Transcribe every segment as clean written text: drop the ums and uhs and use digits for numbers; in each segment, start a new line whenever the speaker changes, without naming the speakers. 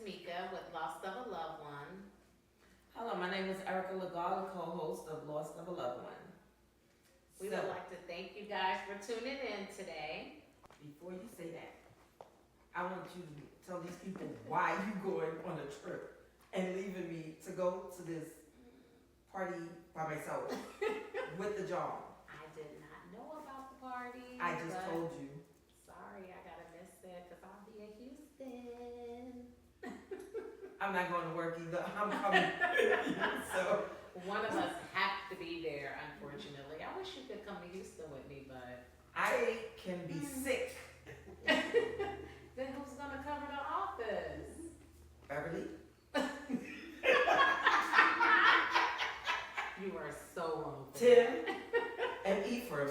Mika with Lost of a Loved One.
Hello, my name is Erica Lagal, co-host of Lost of a Loved One.
We would like to thank you guys for tuning in today.
Before you say that, I want you to tell these people why you going on a trip and leaving me to go to this party by myself with the job.
I did not know about the party.
I just told you.
Sorry, I gotta miss it because I'll be in Houston.
I'm not going to work either. I'm coming. So
one of us have to be there, unfortunately. I wish you could come to Houston with me, but
I can be sick.
Then who's gonna cover the office?
Beverly?
You are so wrong.
Tim and Ephraim.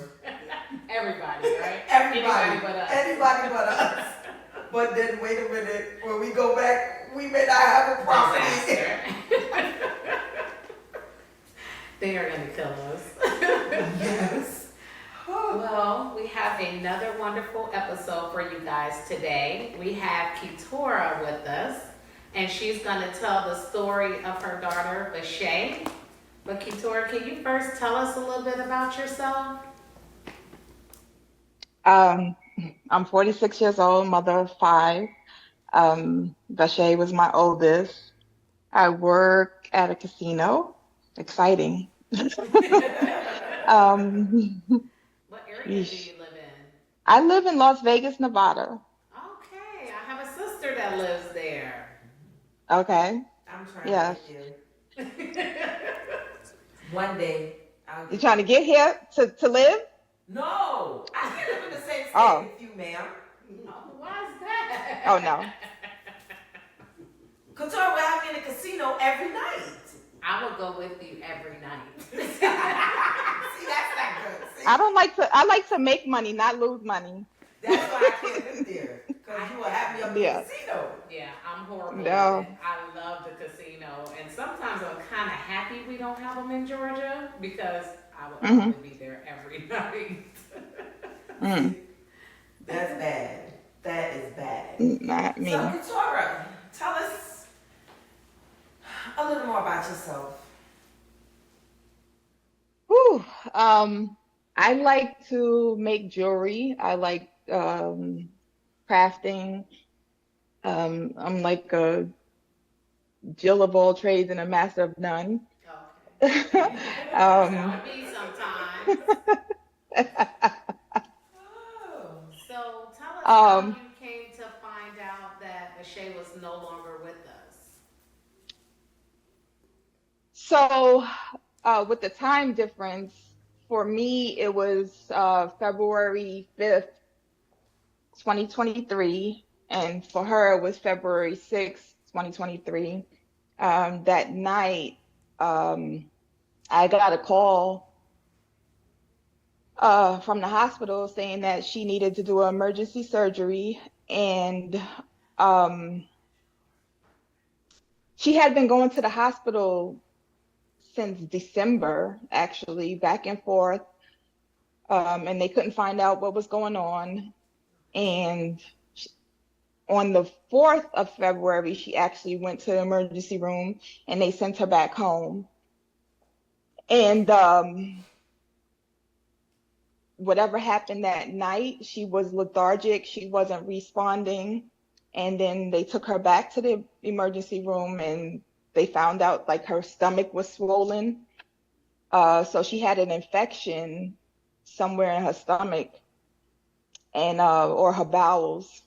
Everybody, right?
Everybody
but us.
Everybody but us. But then wait a minute, when we go back, we may not have a property.
They are gonna kill us.
Yes.
Well, we have another wonderful episode for you guys today. We have Keturah with us, and she's gonna tell the story of her daughter, VaShay. But Keturah, can you first tell us a little bit about yourself?
I'm 46 years old, mother of five. VaShay was my oldest. I work at a casino. Exciting.
What area do you live in?
I live in Las Vegas, Nevada.
Okay, I have a sister that lives there.
Okay.
I'm trying
Yes.
to get there. One day, I'll
You
get
trying to get here to live?
No! I can't live in the same state
Oh.
with you, ma'am.
Why is that?
Oh, no.
Keturah will have me in a casino every night.
I will go with you every night.
See, that's not good. See?
I like to make money, not lose money.
That's why I can't live there. Because you will have me up in
Yeah.
the casino.
Yeah, I'm horrible
No.
with it. I love the casino. And sometimes I'm kind of happy we don't have them in Georgia because I would probably be there every night.
Mm.
That's bad. That is bad.
Not me.
So, Keturah, tell us a little more about yourself.
Whew. I like to make jewelry. I like crafting. I'm like a Jill of all trades and a master of none.
Okay. That's how it be sometimes.
Oh.
So tell us how you came to find out that VaShay was no longer with us.
So, with the time difference, for me, it was February 5th, 2023, and for her, it was February 6th, 2023. That night, I got a call from the hospital saying that she needed to do an emergency surgery, and she had been going to the hospital since December, actually, back and forth, and they couldn't find out what was going on. And on the 4th of February, she actually went to the emergency room, and they sent her back home. And whatever happened that night, she was lethargic. She wasn't responding. And then they took her back to the emergency room, and they found out like her stomach was swollen. So she had an infection somewhere in her stomach and or her bowels.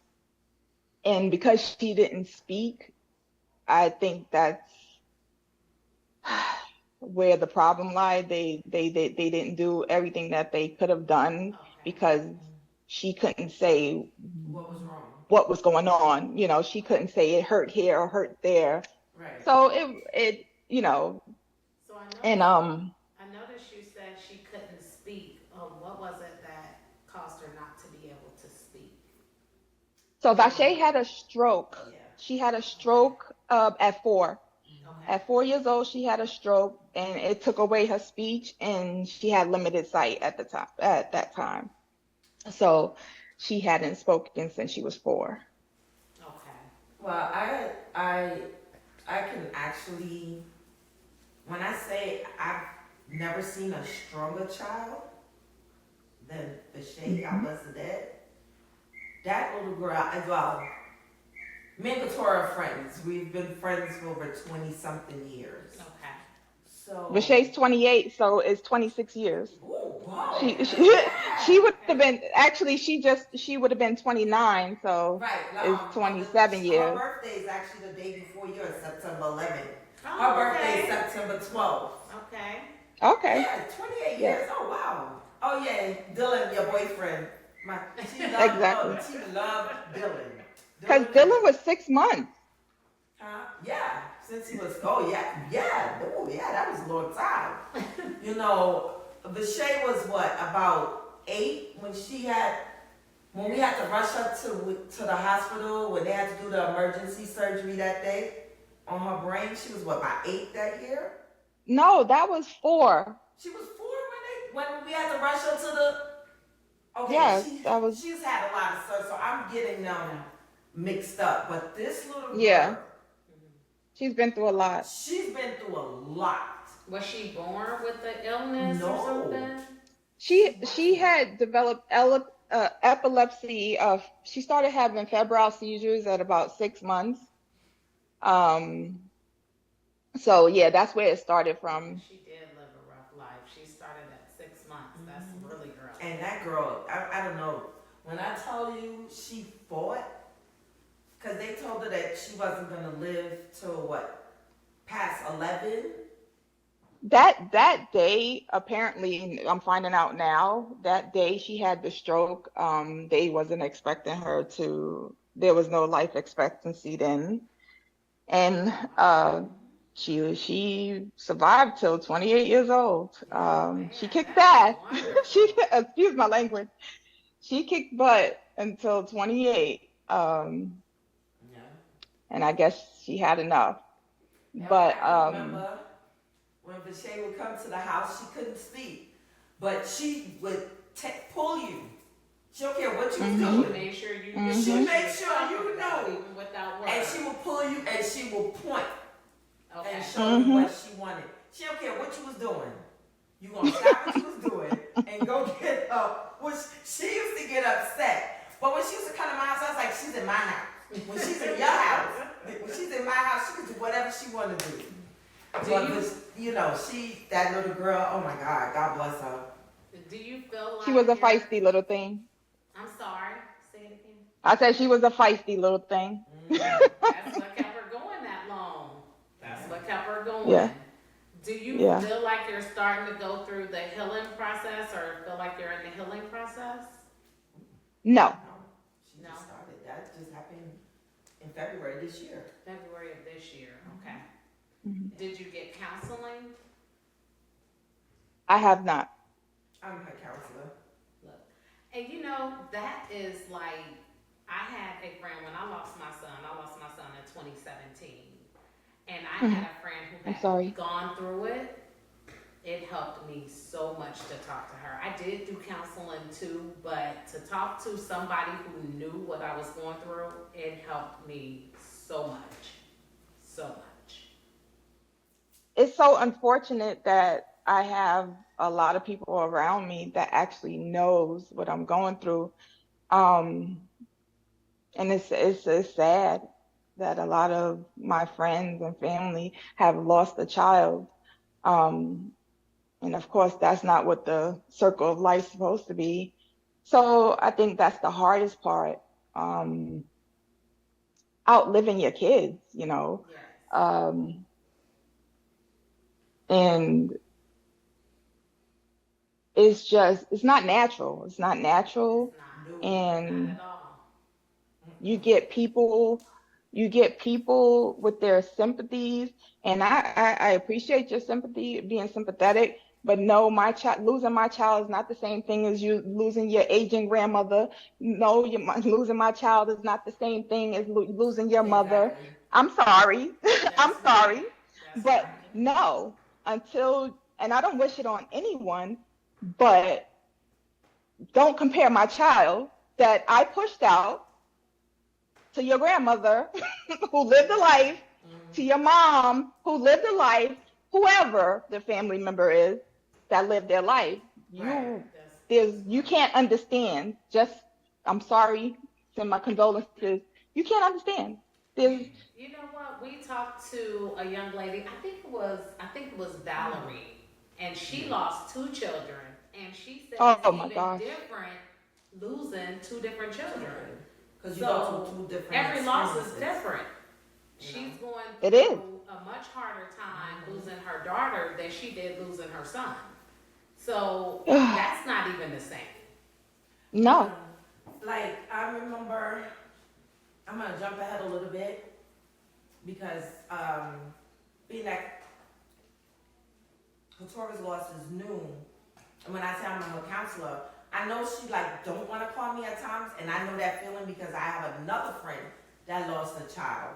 And because she didn't speak, I think that's where the problem lied. They didn't do everything that they could have done because she couldn't say
What was wrong?
what was going on. You know, she couldn't say it hurt here or hurt there.
Right.
So it you know,
So I noticed,
and
I noticed you said she couldn't speak. What was it that caused her not to be able to speak?
so VaShay had a stroke.
Yeah.
She had a stroke at 4.
Okay.
At 4 years old, she had a stroke, and it took away her speech, and she had limited sight at the time. At that time, so she hadn't spoken since she was 4.
Okay.
Well, I can actually, when I say I've never seen a stronger child than VaShay, God bless the dead. That little girl, well, me and Keturah are friends. We've been friends for over 20 something years.
Okay.
So,
Vashay's 28, so it's 26 years.
oh, wow.
She would have been, actually, she would have been 29, so
Right.
it's 27
Her
years.
birthday is actually the day before yours, September 11th.
Oh,
Her birthday
okay.
is September 12th.
Okay.
Okay.
Yeah, 28
Yeah.
years. Oh, wow. Oh, yeah. Dylan, your boyfriend. She loved,
Exactly.
she loved Dylan.
Because Dylan was 6 months.
Huh? Yeah. Since he was, oh, yeah. Yeah. Oh, yeah. That was a long time. You know, VaShay was what, about 8 when when we had to rush her to the hospital, when they had to do the emergency surgery that day on her brain. She was what, about 8 that year?
No, that was 4.
She was 4 when we had to rush her to the. Okay,
Yes, that was.
she's had a lot of stuff, so I'm getting them mixed up. But this little girl,
Yeah. She's been through a lot.
she's been through a lot.
Was she born with the illness
No.
or something?
She had developed epilepsy. She started having febrile seizures at about 6 months. So yeah, that's where it started from.
She did live a rough life. She started at 6 months. That's really early.
And that girl, I don't know. When I tell you she fought, because they told her that she wasn't going to live till what, past 11?
That day, apparently, I'm finding out now, that day she had the stroke, they wasn't expecting her to, there was no life expectancy then. And she survived till 28 years old. She kicked ass. Excuse my language. She kicked butt until 28.
Yeah.
And I guess she had enough.
Yeah,
But
I remember when VaShay would come to the house, she couldn't speak, but she would pull you. She don't care what you was
She
doing.
made sure you
She made sure you know.
even without words.
And she will pull you and she will point
Okay.
and show you what she wanted. She don't care what you was doing. You gonna stop what you was doing and go get up. Which she used to get upset. But when she used to come to my house, I was like, she's in my house. When she's in your house, when she's in my house, she can do whatever she wanna do. But you know, that little girl, oh my God, God bless her.
Do you feel like
she was a feisty little thing.
I'm sorry. Say it again.
I said she was a feisty little thing.
That's what kept her going that long. That's what kept her going.
Yeah.
Do you
Yeah.
feel like you're starting to go through the healing process, or feel like you're in the healing process?
No.
She just started. That just happened in February this year.
February of this year. Okay.
Mhm.
Did you get counseling?
I have not.
I'm her counselor.
Look, and you know, that is like, I had a friend when I lost my son. I lost my son in 2017. And I had a friend who
I'm
had
sorry.
gone through it. It helped me so much to talk to her. I did do counseling too, but to talk to somebody who knew what I was going through, it helped me so much. So much.
It's so unfortunate that I have a lot of people around me that actually knows what I'm going through. And it's sad that a lot of my friends and family have lost a child. And of course, that's not what the circle of life's supposed to be. So I think that's the hardest part. Outliving your kids, you know.
Yes.
And it's not natural. It's not natural.
Not,
And
not at all.
you get people with their sympathies, and I appreciate your sympathy, being sympathetic, but no, losing my child is not the same thing as you losing your aging grandmother. No, losing my child is not the same thing as losing your mother.
Exactly.
I'm sorry. I'm
That's
sorry.
right. That's
But
right.
no, and I don't wish it on anyone, but don't compare my child that I pushed out to your grandmother who lived a life, to your mom who lived a life, whoever the family member is that lived their life.
Right.
You can't understand. Just I'm sorry, send my condolences. You can't understand. There's
You know what? We talked to a young lady. I think it was Valerie, and she lost two children, and she said it's
oh my
even
gosh.
different losing two different children.
Because you go through two different
Every loss is
experiences.
different.
You
She's
know?
going
It is.
through a much harder time losing her daughter than she did losing her son. So that's not even the same.
No.
Like, I remember, I'm going to jump ahead a little bit because being that Keturah's loss is new, and when I say I'm her counselor, I know she like don't want to call me at times, and I know that feeling because I have another friend that lost a child,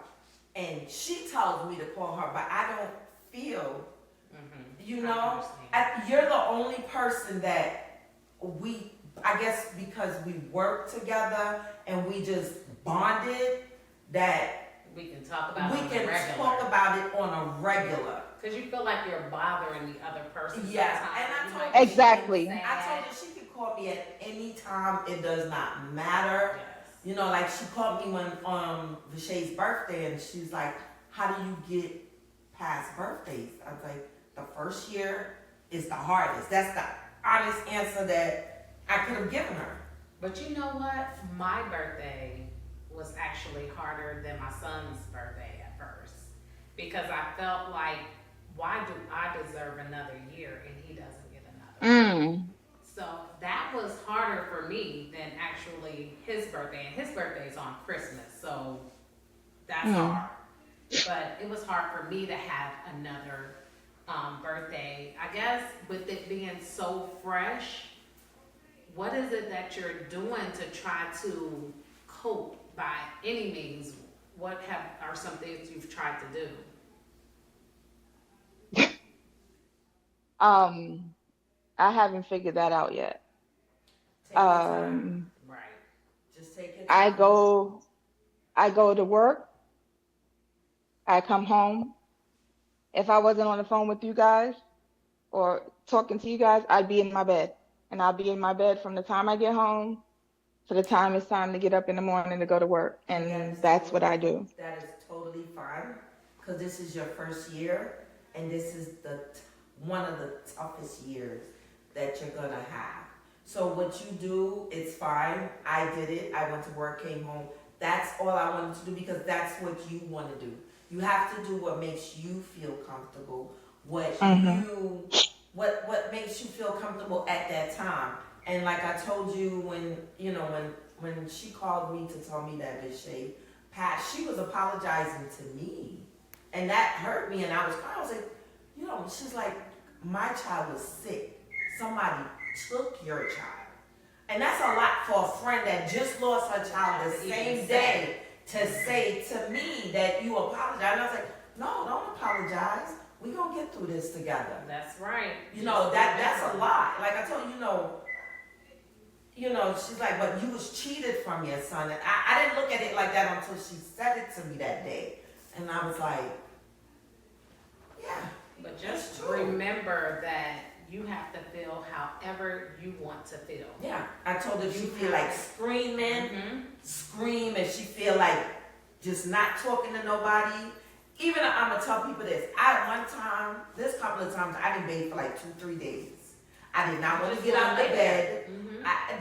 and she tells me to call her, but I don't feel, you know, you're the only person that I guess because we work together and we just bonded, that
We can talk about
we
it on
can
a regular.
talk about it on a regular.
Because you feel like you're bothering the other person.
Yeah,
sometimes.
and I
You
told
might
her
be
Exactly.
sad.
I told her she could call me at any time. It does not matter.
Yes.
You know, like she called me when VaShay's birthday, and she's like, "How do you get past birthdays?" I was like, "The first year is the hardest." That's the honest answer that I could have given her.
But you know what? My birthday was actually harder than my son's birthday at first. Because I felt like, why do I deserve another year and he doesn't get another?
Mm.
So that was harder for me than actually his birthday. And his birthday's on Christmas, so that's hard. But it was hard for me to have another birthday. I guess with it being so fresh, what is it that you're doing to try to cope by any means? What are some things you've tried to do?
I haven't figured that out yet.
Take your time.
Right.
Just take your
I
time.
go to work, I come home. If I wasn't on the phone with you guys or talking to you guys, I'd be in my bed. And I'll be in my bed from the time I get home to the time it's time to get up in the morning to go to work. And that's what I do.
That is totally fine, because this is your first year, and this is one of the toughest years that you're gonna have. So what you do, it's fine. I did it. I went to work, came home. That's all I wanted to do, because that's what you want to do. You have to do what makes you feel comfortable, what makes you feel comfortable at that time. And like I told you when she called me to tell me that VaShay passed, she was apologizing to me. And that hurt me, and I was crying. I was like, she's like, my child was sick. Somebody took your child. And that's a lot for a friend that just lost her child the same day to say to me that you apologize. And I was like, no, don't apologize. We're going to get through this together.
That's right.
That's a lot. Like I told you, she's like, but you was cheated from your son. And I didn't look at it like that until she said it to me that day. And I was like, yeah.
But just remember that you have to feel however you want to feel.
Yeah. I told her if she feel like screaming, scream. If she feel like just not talking to nobody. Even I'm going to tell people this. This couple of times, I didn't bathe for like 2-3 days. I did not want to get out of the bed.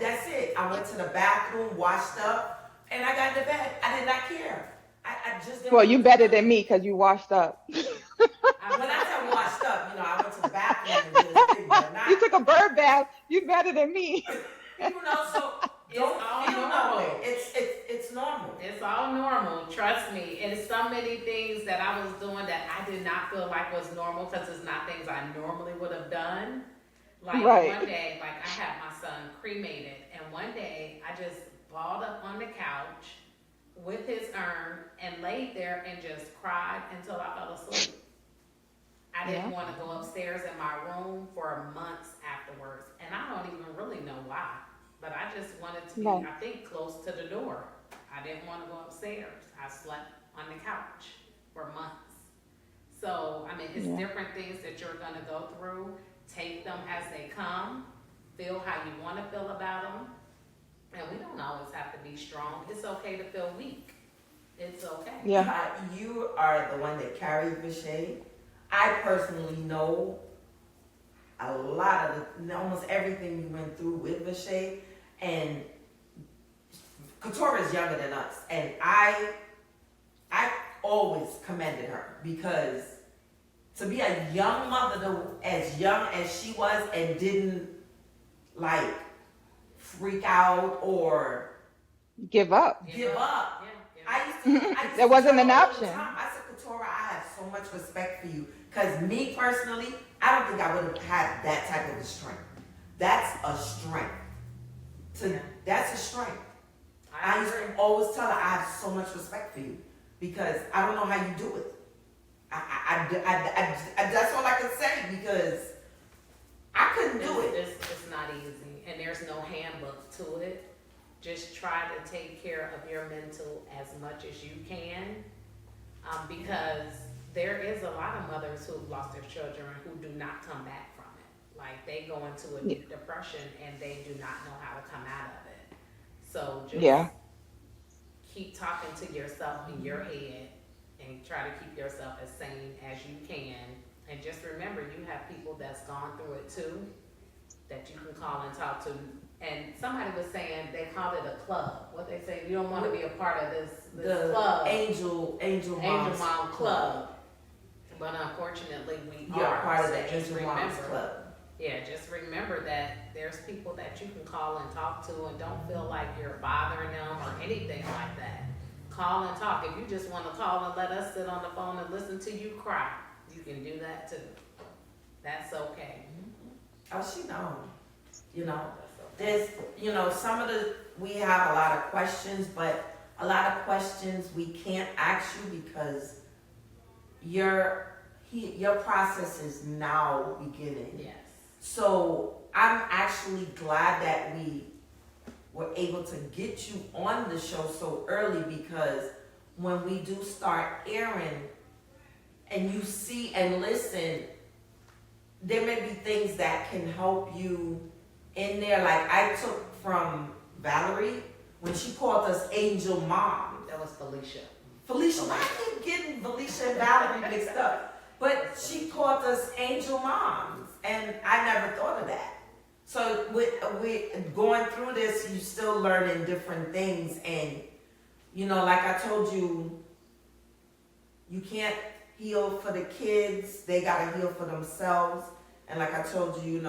That's it. I went to the bathroom, washed up, and I got in the bed. I did not care. I just didn't.
Well, you better than me because you washed up.
When I said washed up, I went to the bathroom and just did not.
You took a bird bath. You better than me.
So don't feel that way. It's normal.
It's all normal, trust me. It's so many things that I was doing that I did not feel like was normal, because it's not things I normally would have done. Like one day, I had my son cremated, and one day I just balled up on the couch with his urn and laid there and just cried until I fell asleep. I didn't want to go upstairs in my room for months afterwards, and I don't even really know why. But I just wanted to be, I think, close to the door. I didn't want to go upstairs. I slept on the couch for months. So, I mean, it's
Yeah.
different things that you're going to go through. Take them as they come. Feel how you want to feel about them. And we don't always have to be strong. It's okay to feel weak. It's okay.
Yeah.
You are the one that carried VaShay. I personally know a lot of almost everything you went through with VaShay, and Keturah is younger than us, and I always commended her because to be a young mother, as young as she was, and didn't like freak out or
Give up.
give up.
Yeah.
I used to
There wasn't
tell
an
her all the
option.
time, I said, Keturah, I have so much respect for you. Because me personally, I don't think I would have had that type of a strength. That's a strength. That's a strength. I used to always tell her, I have so much respect for you. Because I don't know how you do it. That's all I can say, because I couldn't do it.
It's not easy, and there's no handbook to it. Just try to take care of your mental as much as you can, because there is a lot of mothers who've lost their children who do not come back from it. Like, they go into a deep depression and they do not know how to come out of it. So just keep talking to yourself in your head and try to keep yourself as sane as you can. And just remember, you have people that's gone through it too, that you can call and talk to. And somebody was saying they called it a club. What they say, you don't want to be a part of this
The
club.
Angel
Mom Club. But unfortunately, we
You're
are.
part of
So
the
just
Angel Moms
remember-
Club.
Yeah, just remember that there's people that you can call and talk to, and don't feel like you're bothering them or anything like that. Call and talk. If you just want to call and let us sit on the phone and listen to you cry, you can do that too. That's okay.
Oh, she knows. You know,
That's okay.
we have a lot of questions, but a lot of questions we can't ask you because your process is now beginning.
Yes.
So I'm actually glad that we were able to get you on the show so early, because when we do start airing and you see and listen, there may be things that can help you in there. Like I took from Valerie when she called us Angel Mom.
That was Felicia.
Felicia, I keep getting Felicia and Valerie mixed up. But she called us Angel Moms, and I never thought of that. So with going through this, you still learning different things, and like I told you, you can't heal for the kids; they gotta heal for themselves. And like I told you,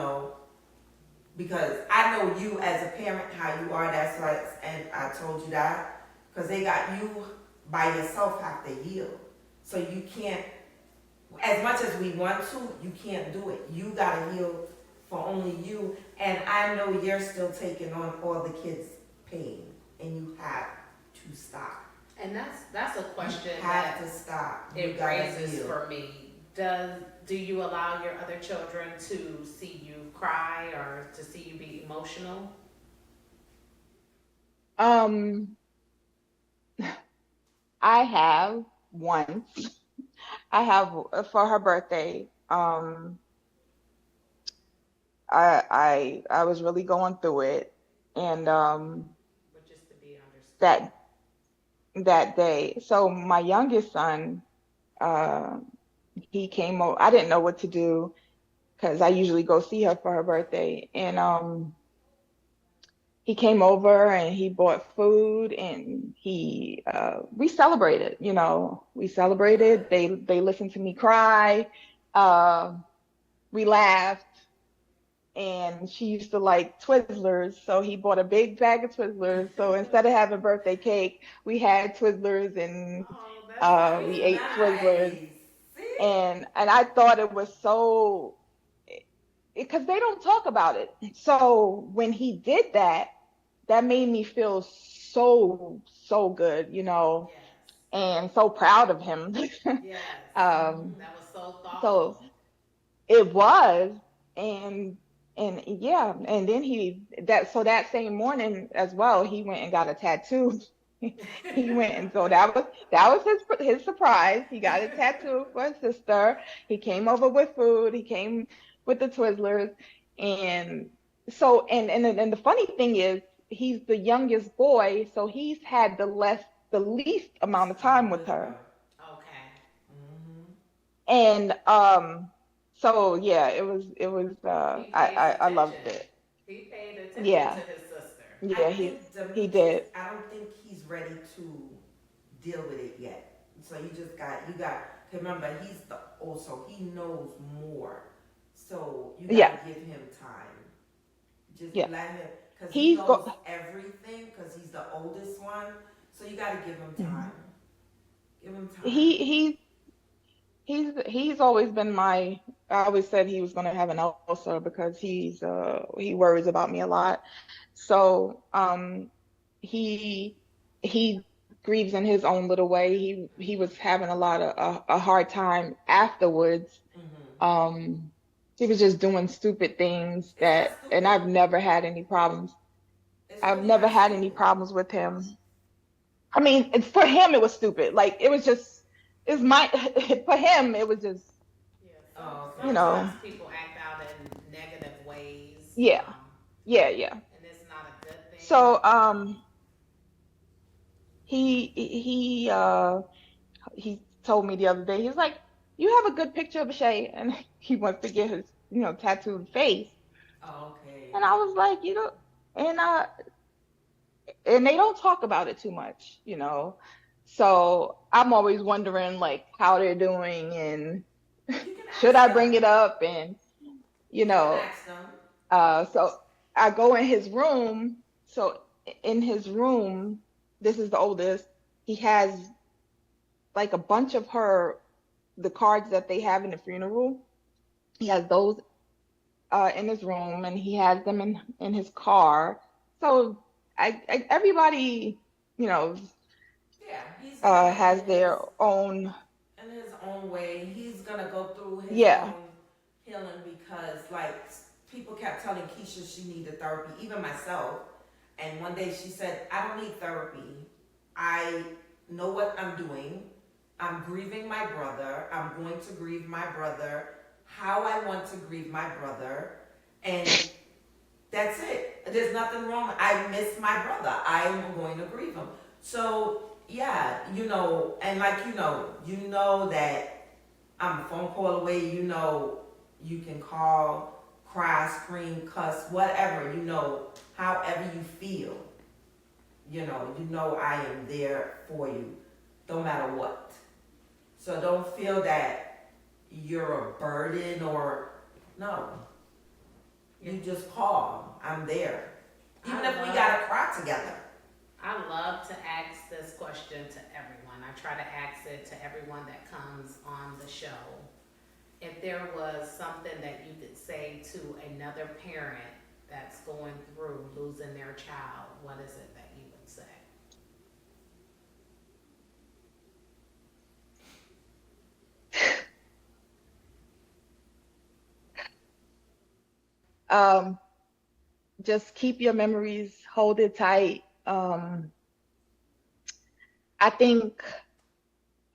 because I know you as a parent how you are. That's why, and I told you that because they got you by yourself have to heal, so you can't. As much as we want to, you can't do it. You gotta heal for only you. And I know you're still taking on all the kids' pain, and you have to stop.
And that's a question
You have
that
to stop. You
it
gotta
raises
heal.
for me. Do you allow your other children to see you cry or to see you be emotional?
I have once. I have for her birthday. I was really going through it, and
But just to be understood.
that day. So my youngest son, he came over. I didn't know what to do because I usually go see her for her birthday, and he came over and he bought food, and we celebrated. We celebrated. They listened to me cry. We laughed. And she used to like Twizzlers, so he bought a big bag of Twizzlers. So instead of having birthday cake, we had Twizzlers, and
Oh, that's
we
nice.
ate Twizzlers.
See?
And I thought it was so, because they don't talk about it. So when he did that, that made me feel so good,
Yes.
and so proud of him.
Yes.
That
was so thoughtful.
So it was, and yeah, and then that same morning as well, he went and got a tattoo. He went, and so that was his surprise. He got a tattoo for his sister. He came over with food. He came with the Twizzlers, and so and the funny thing is he's the youngest boy, so he's had the least amount of time
Time
with
with
her.
her.
Okay.
Mm-hmm.
And so yeah, it was
He pays
I loved
attention.
it.
He paid attention to
Yeah,
his sister.
I
yeah,
think
he
Demetrius,
did.
I don't think he's ready to deal with it yet. So you got, remember, he's so he knows more. So you got
Yeah,
to give him time. Just
yeah.
let him, because he
He's
knows
go
everything, because he's the oldest one. So you got to give him
Mhm.
time. Give him time.
he he he's always been my. I always said he was gonna have an ulcer because he worries about me a lot. So he he grieves in his own little way. He was having a lot of a hard time afterwards.
Mm-hmm.
Um, he was just doing stupid things
It's not
and
stupid.
I've never had any problems.
It's
I've
really
never
not
had any
stupid.
problems with him. I mean, for him it was stupid. Like it was just it's my for him it was just,
Yeah.
Oh, okay.
you know,
Sometimes people act out in negative ways,
yeah, yeah.
and it's not a good thing.
So he told me the other day, he's like, "You have a good picture of Shay," and he wants to get his, tattooed face.
Oh, okay.
And I was like, and and they don't talk about it too much. So I'm always wondering like how they're doing and
You can
should
ask
I
them.
bring it up and you
You can
know,
ask them.
so I go in his room. So in his room, this is the oldest. He has like a bunch of the cards that they have in the funeral. He has those in his room, and he has them in his car. So everybody, you know,
Yeah, he's kind of
has their own.
in his own way. He's gonna go through his
Yeah,
own healing because, like, people kept telling Keisha she needed therapy, even myself. And one day she said, "I don't need therapy. I know what I'm doing. I'm grieving my brother. I'm going to grieve my brother how I want to grieve my brother, and that's it. There's nothing wrong. I miss my brother. I'm going to grieve him. So yeah, and like you know that I'm a phone call away. You can call, cry, scream, cuss, whatever. However you feel. I am there for you, no matter what. So don't feel that you're a burden or no. You just call. I'm there. Even if we gotta cry together.
I love to ask this question to everyone. I try to ask it to everyone that comes on the show. If there was something that you could say to another parent that's going through losing their child, what is it that you would say?
um, just keep your memories, hold it tight. I think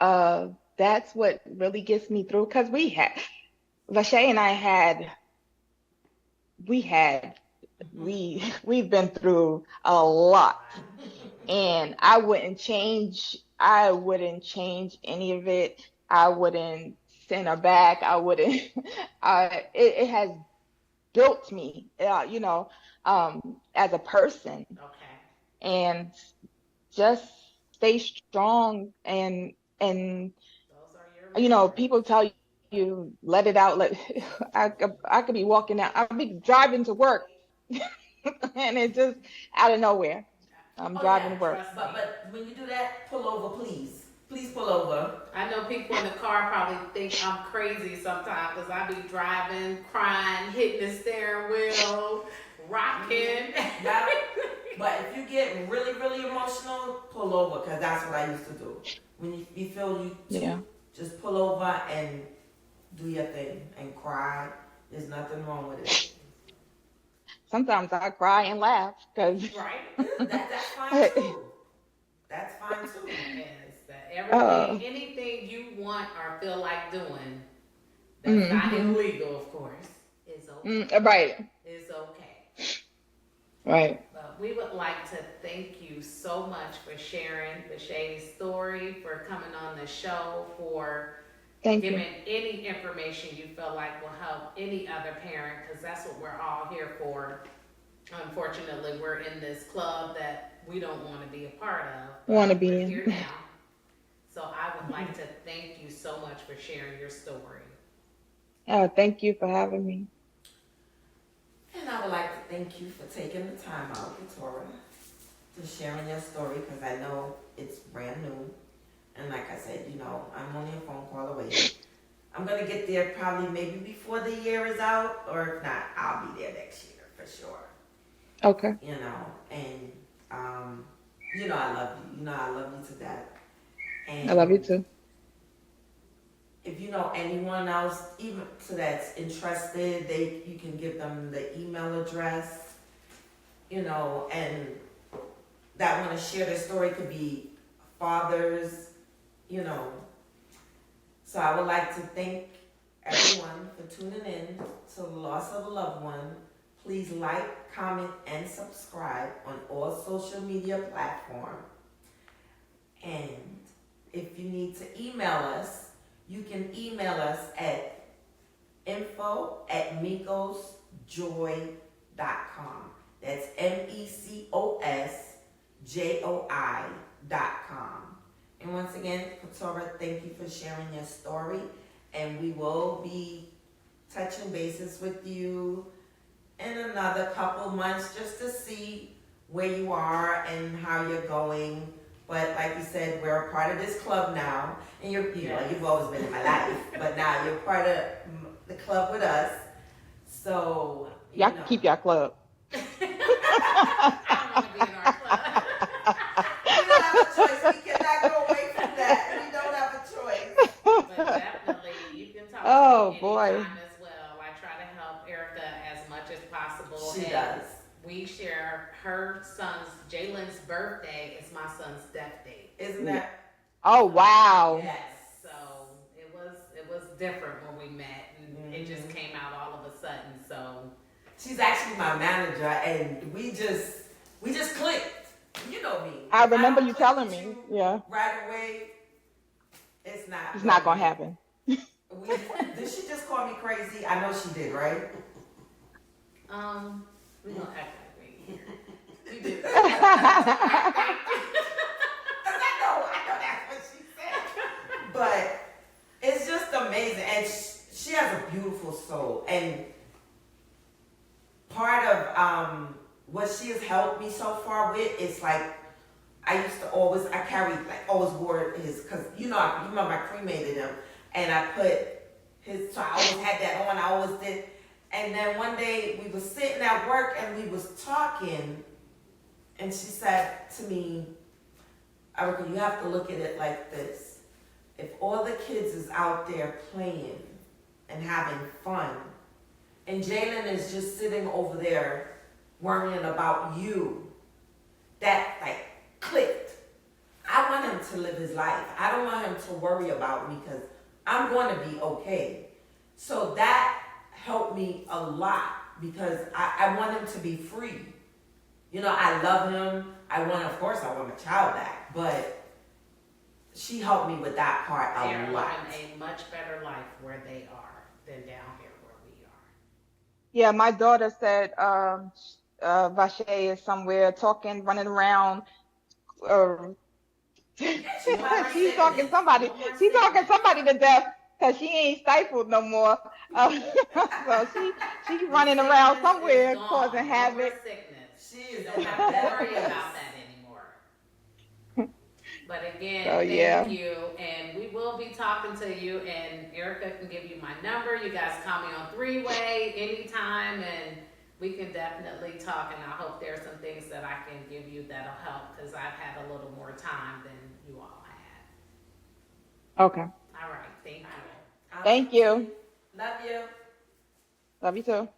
uh, that's what really gets me through because VaShay and I we had, we've been through a lot, and I wouldn't change any of it. I wouldn't send her back. I wouldn't. It has built me, as a person,
Okay.
and just stay strong and
Those are your memories.
people tell you let it out. I could be walking out. I'll be driving to work, and it just out of nowhere. I'm
Oh
driving
yeah.
to work.
Trust
But
me.
but when you do that, pull over, please. Please pull over.
I know people in the car probably think I'm crazy sometimes because I be driving, crying, hitting the steering wheel, rocking.
Yeah. But if you get really, really emotional, pull over, because that's what I used to do. When you feel you
Yeah.
just pull over and do your thing and cry. There's nothing wrong with it.
Sometimes I cry and laugh because
Right? That's fine too. That's fine too.
Yes, that
Oh.
everything, anything you want or feel like doing, that's not illegal, of course, is okay.
Right.
It's okay.
Right.
But we would like to thank you so much for sharing VaShay's story, for coming on the show, for
Thank
giving
you.
any information you feel like will help any other parent, because that's what we're all here for. Unfortunately, we're in this club that we don't want to be a part of.
Want to
But
be
we're
in.
here now. So I would like to thank you so much for sharing your story.
Oh, thank you for having me.
And I would like to thank you for taking the time out, Keturah, to sharing your story, because I know it's brand new. And like I said, you know, I'm only a phone call away. I'm going to get there probably maybe before the year is out, or if not, I'll be there next year for sure.
Okay.
You know, and, you know, I love you. You know, I love you to death. And
I love you too.
if you know anyone else, even so that's interested, you can give them the email address, you know, and that want to share their story. Could be fathers, you know. So I would like to thank everyone for tuning in to the loss of a loved one. Please like, comment, and subscribe on all social media platforms. And if you need to email us, you can email us at info@mecosjoy.com. That's MECOSJOI.com. And once again, Keturah, thank you for sharing your story. And we will be touching bases with you in another couple months just to see where you are and how you're going. But like you said, we're a part of this club now, and you know, you've always been in my life, but now you're part of the club with us. So
Y'all can keep your club.
I don't want to be in our club.
We don't have a choice. We cannot go away from that. We don't have a choice.
But definitely, you can talk to me anytime as well. I try to help Erica as much as possible.
She
and
does.
We share her son's, Jalen's birthday is my son's death date.
Isn't that?
Oh, wow.
Yes.
So it was different when we met, and it just came out all of a sudden. So
She's actually my manager, and we just clicked. You know me.
I
If
remember
don't
you
click
telling
with
me.
you
Yeah.
right away, it's not.
It's not going to happen.
Did she just call me crazy? I know she did, right?
we gonna act like we you did.
I know that's what she said. But it's just amazing, and she has a beautiful soul. And part of what she has helped me so far with is like I always wore his, because you remember I cremated him, and I put his, so I always had that on. I always did. And then one day we was sitting at work and we was talking, and she said to me, Erica, you have to look at it like this. If all the kids is out there playing and having fun, and Jalen is just sitting over there worrying about you, that like clicked. I want him to live his life. I don't want him to worry about me, because I'm going to be okay. So that helped me a lot, because I want him to be free. You know, I love him. Of course I want my child back, but she helped me with that part a lot.
They're living a much better life where they are than down here where we are.
Yeah, my daughter said VaShay is somewhere talking, running around. She's talking somebody to death, because she ain't stifled no more. So she's running around somewhere causing havoc.
She is
Don't have to worry about that anymore. But again, thank you, and we will be talking to you, and Erica can give you my number. You guys call me on three-way anytime, and we can definitely talk, and I hope there's some things that I can give you that'll help, because I've had a little more time than you all had.
Okay.
All right, thank you.
Thank you.
Love you.
Love you too.